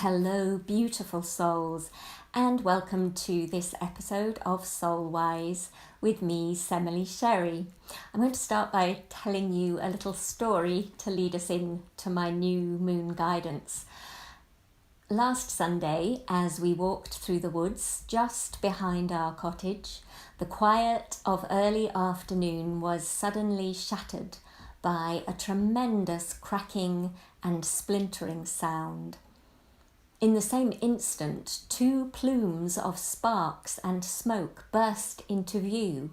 Hello, beautiful souls, and welcome to this episode of Soul Wise with me, Semele Sherry. I'm going to start by telling you a little story to lead us into my new moon guidance. Last Sunday, as we walked through the woods just behind our cottage, the quiet of early afternoon was suddenly shattered by a tremendous cracking and splintering sound. In the same instant, two plumes of sparks and smoke burst into view,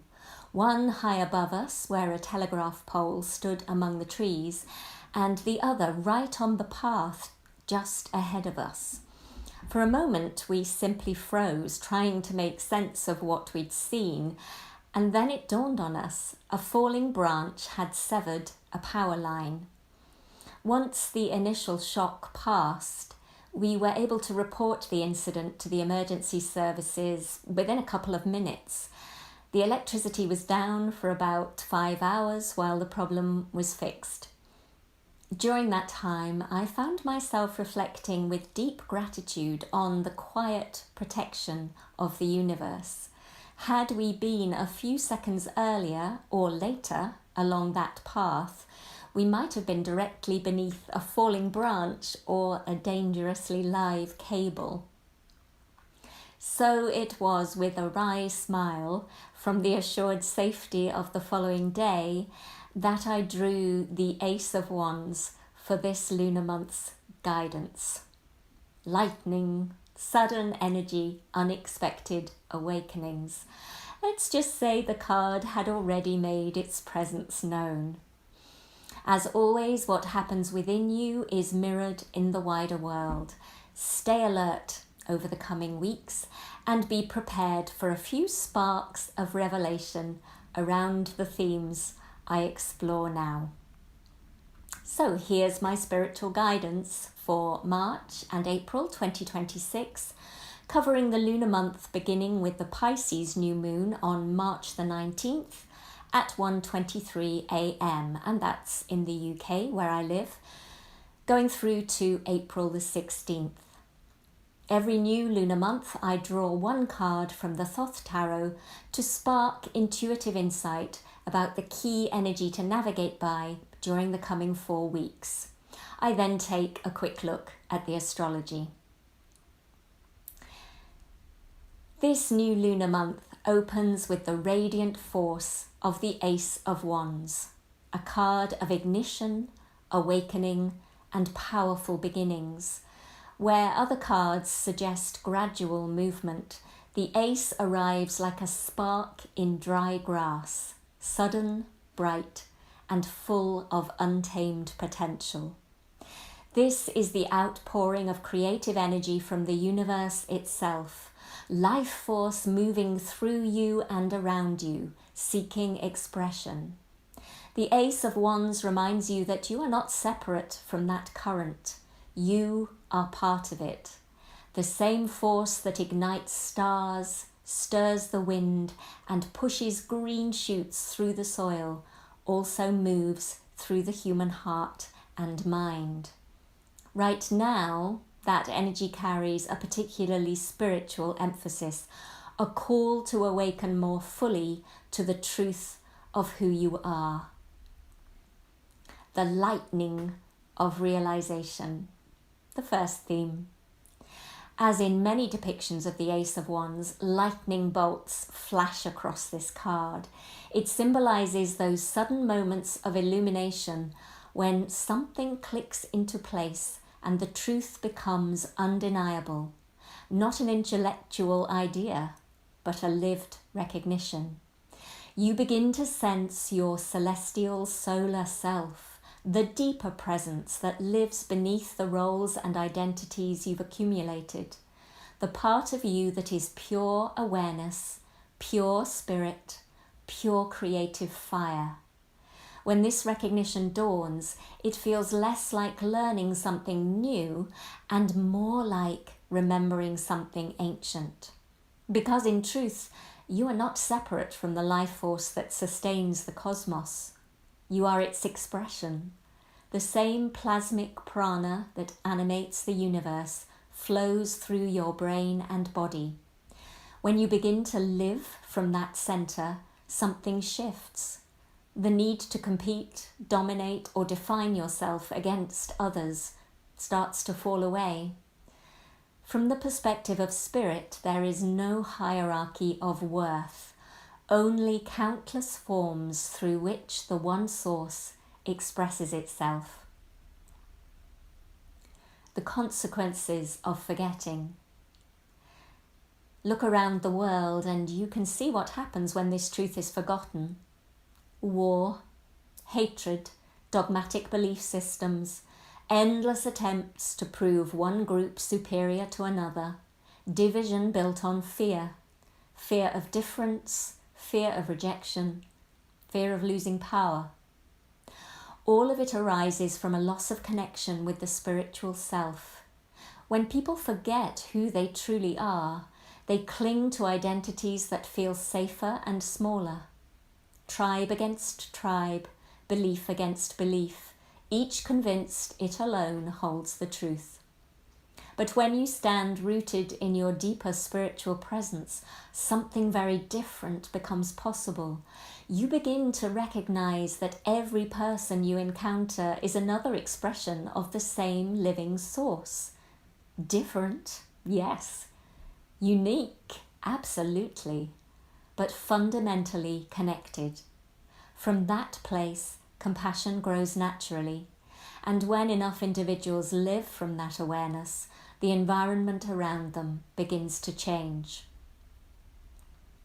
one high above us where a telegraph pole stood among the trees, and the other right on the path just ahead of us. For a moment, we simply froze, trying to make sense of what we'd seen, and then it dawned on us: a falling branch had severed a power line. Once the initial shock passed, we were able to report the incident to the emergency services within a couple of minutes. The electricity was down for about 5 hours while the problem was fixed. During that time, I found myself reflecting with deep gratitude on the quiet protection of the universe. Had we been a few seconds earlier or later along that path, we might have been directly beneath a falling branch or a dangerously live cable. So it was with a wry smile from the assured safety of the following day that I drew the Ace of Wands for this lunar month's guidance. Lightning, sudden energy, unexpected awakenings. Let's just say the card had already made its presence known. As always, what happens within you is mirrored in the wider world. Stay alert over the coming weeks and be prepared for a few sparks of revelation around the themes I explore now. So here's my spiritual guidance for March and April 2026, covering the lunar month beginning with the Pisces new moon on March the 19th, at 1:23 a.m. and that's in the UK where I live, going through to April the 16th. Every new lunar month I draw one card from the Thoth Tarot to spark intuitive insight about the key energy to navigate by during the coming 4 weeks. I then take a quick look at the astrology. This new lunar month opens with the radiant force of the Ace of Wands, a card of ignition, awakening, and powerful beginnings. Where other cards suggest gradual movement, the Ace arrives like a spark in dry grass, sudden, bright, and full of untamed potential. This is the outpouring of creative energy from the universe itself, life force moving through you and around you, seeking expression. The Ace of Wands reminds you that you are not separate from that current. You are part of it. The same force that ignites stars, stirs the wind, and pushes green shoots through the soil also moves through the human heart and mind. Right now, that energy carries a particularly spiritual emphasis, a call to awaken more fully to the truth of who you are. The lightning of realization, the first theme. As in many depictions of the Ace of Wands, lightning bolts flash across this card. It symbolizes those sudden moments of illumination when something clicks into place and the truth becomes undeniable, not an intellectual idea, but a lived recognition. You begin to sense your celestial solar self, the deeper presence that lives beneath the roles and identities you've accumulated, the part of you that is pure awareness, pure spirit, pure creative fire. When this recognition dawns, it feels less like learning something new and more like remembering something ancient. Because in truth, you are not separate from the life force that sustains the cosmos. You are its expression. The same plasmic prana that animates the universe flows through your brain and body. When you begin to live from that center, something shifts. The need to compete, dominate, or define yourself against others starts to fall away. From the perspective of spirit, there is no hierarchy of worth, only countless forms through which the one source expresses itself. The consequences of forgetting. Look around the world and you can see what happens when this truth is forgotten. War, hatred, dogmatic belief systems, endless attempts to prove one group superior to another, division built on fear, fear of difference, fear of rejection, fear of losing power. All of it arises from a loss of connection with the spiritual self. When people forget who they truly are, they cling to identities that feel safer and smaller. Tribe against tribe, belief against belief, each convinced it alone holds the truth. But when you stand rooted in your deeper spiritual presence, something very different becomes possible. You begin to recognize that every person you encounter is another expression of the same living source. Different, yes. Unique, absolutely, but fundamentally connected. From that place, compassion grows naturally, and when enough individuals live from that awareness, the environment around them begins to change.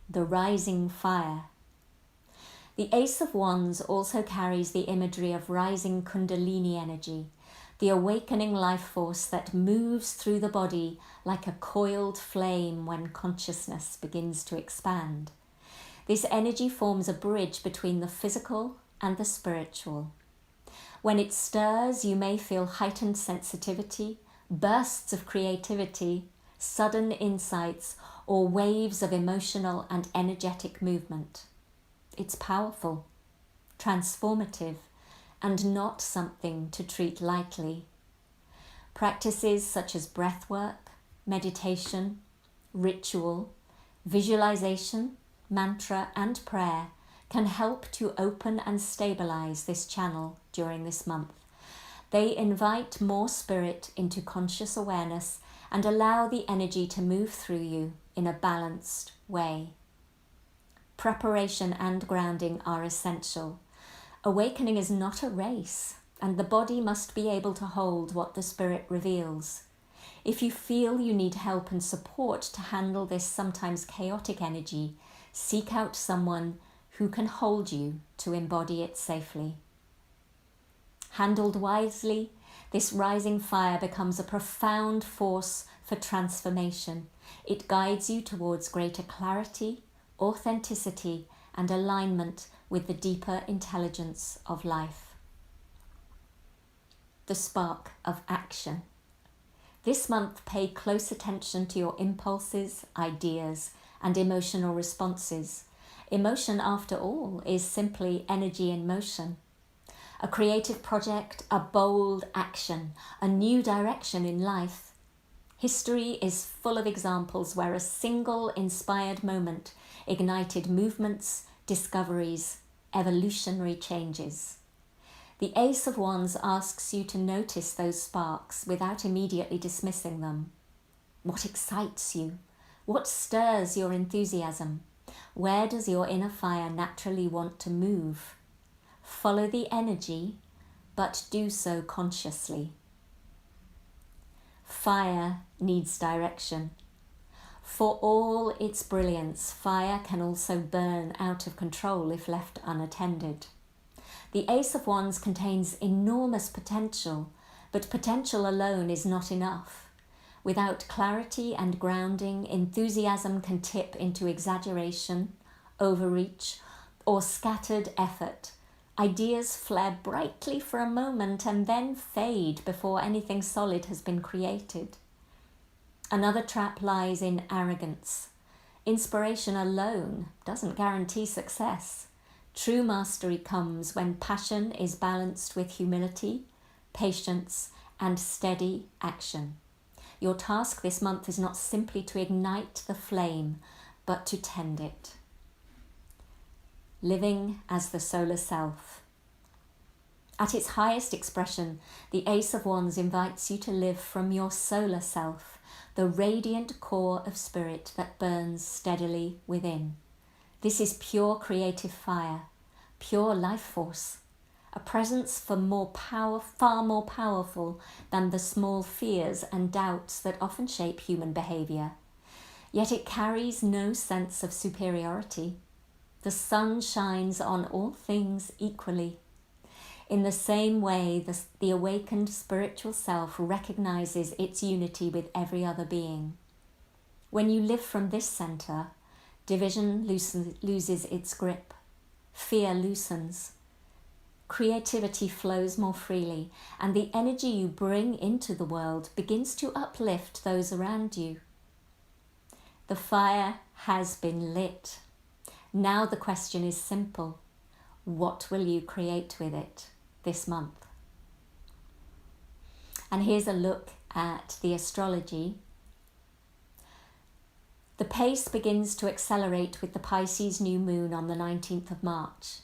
The rising fire. The Ace of Wands also carries the imagery of rising Kundalini energy, the awakening life force that moves through the body like a coiled flame when consciousness begins to expand. This energy forms a bridge between the physical and the spiritual. When it stirs, you may feel heightened sensitivity, bursts of creativity, sudden insights, or waves of emotional and energetic movement. It's powerful, transformative, and not something to treat lightly. Practices such as breathwork, meditation, ritual, visualization, mantra, and prayer can help to open and stabilize this channel during this month. They invite more spirit into conscious awareness and allow the energy to move through you in a balanced way. Preparation and grounding are essential. Awakening is not a race, and the body must be able to hold what the spirit reveals. If you feel you need help and support to handle this sometimes chaotic energy, seek out someone who can hold you to embody it safely. Handled wisely, this rising fire becomes a profound force for transformation. It guides you towards greater clarity, authenticity, and alignment with the deeper intelligence of life. The spark of action. This month, pay close attention to your impulses, ideas, and emotional responses. Emotion, after all, is simply energy in motion. A creative project, a bold action, a new direction in life. History is full of examples where a single inspired moment ignited movements, discoveries, evolutionary changes. The Ace of Wands asks you to notice those sparks without immediately dismissing them. What excites you? What stirs your enthusiasm? Where does your inner fire naturally want to move? Follow the energy, but do so consciously. Fire needs direction. For all its brilliance, fire can also burn out of control if left unattended. The Ace of Wands contains enormous potential, but potential alone is not enough. Without clarity and grounding, enthusiasm can tip into exaggeration, overreach, or scattered effort. Ideas flare brightly for a moment and then fade before anything solid has been created. Another trap lies in arrogance. Inspiration alone doesn't guarantee success. True mastery comes when passion is balanced with humility, patience, and steady action. Your task this month is not simply to ignite the flame, but to tend it. Living as the solar self. At its highest expression, the Ace of Wands invites you to live from your solar self, the radiant core of spirit that burns steadily within. This is pure creative fire, pure life force, a presence far more powerful than the small fears and doubts that often shape human behaviour. Yet it carries no sense of superiority. The sun shines on all things equally. In the same way, the awakened spiritual self recognizes its unity with every other being. When you live from this centre, division loses its grip, fear loosens, creativity flows more freely, and the energy you bring into the world begins to uplift those around you. The fire has been lit. Now the question is simple. What will you create with it this month? And here's a look at the astrology. The pace begins to accelerate with the Pisces new moon on the 19th of March.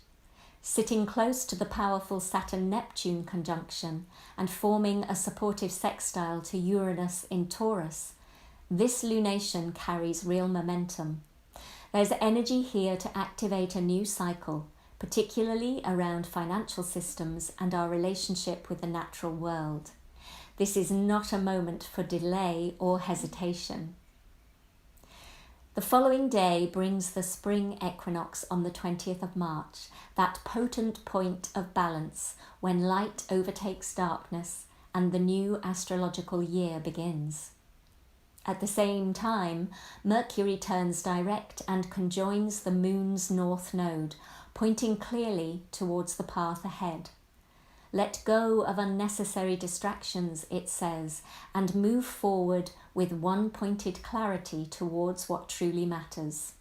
Sitting close to the powerful Saturn-Neptune conjunction and forming a supportive sextile to Uranus in Taurus, this lunation carries real momentum. There's energy here to activate a new cycle, particularly around financial systems and our relationship with the natural world. This is not a moment for delay or hesitation. The following day brings the Spring Equinox on the 20th of March, that potent point of balance when light overtakes darkness and the new astrological year begins. At the same time, Mercury turns direct and conjoins the moon's north node, pointing clearly towards the path ahead. Let go of unnecessary distractions, it says, and move forward with one-pointed clarity towards what truly matters.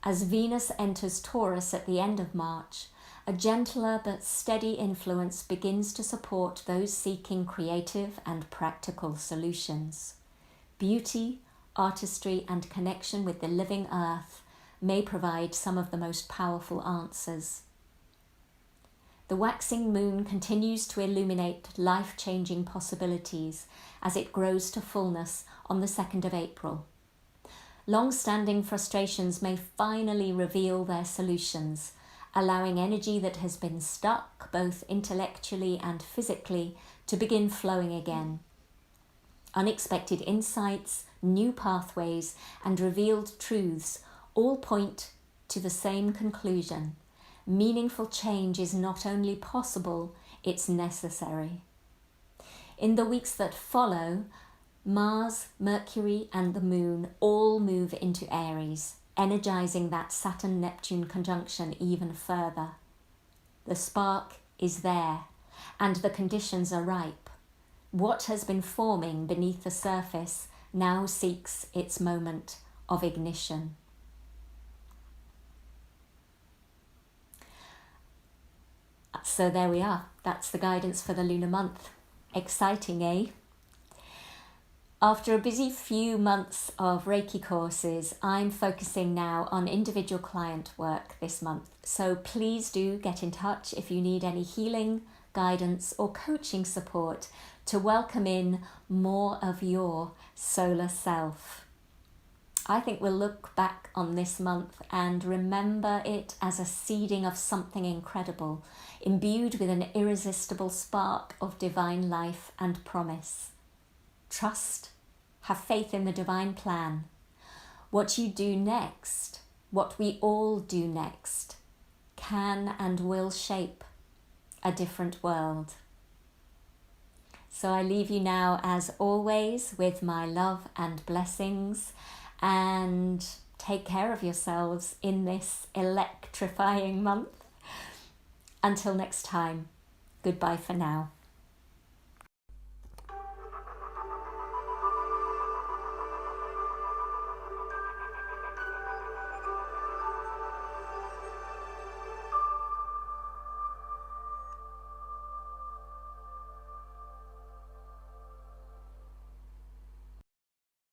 As Venus enters Taurus at the end of March, a gentler but steady influence begins to support those seeking creative and practical solutions. Beauty, artistry, and connection with the living earth may provide some of the most powerful answers. The waxing moon continues to illuminate life-changing possibilities as it grows to fullness on the 2nd of April. Long-standing frustrations may finally reveal their solutions, allowing energy that has been stuck both intellectually and physically to begin flowing again. Unexpected insights, new pathways, and revealed truths all point to the same conclusion. Meaningful change is not only possible, it's necessary. In the weeks that follow, Mars, Mercury, and the Moon all move into Aries, energizing that Saturn-Neptune conjunction even further. The spark is there, and the conditions are ripe. What has been forming beneath the surface now seeks its moment of ignition. So there we are. That's the guidance for the lunar month. Exciting, eh? After a busy few months of Reiki courses, I'm focusing now on individual client work this month. So please do get in touch if you need any healing, guidance, or coaching support to welcome in more of your solar self. I think we'll look back on this month and remember it as a seeding of something incredible, imbued with an irresistible spark of divine life and promise. Trust, have faith in the divine plan. What you do next, what we all do next, can and will shape a different world. So I leave you now, as always, with my love and blessings, and take care of yourselves in this electrifying month. Until next time, goodbye for now.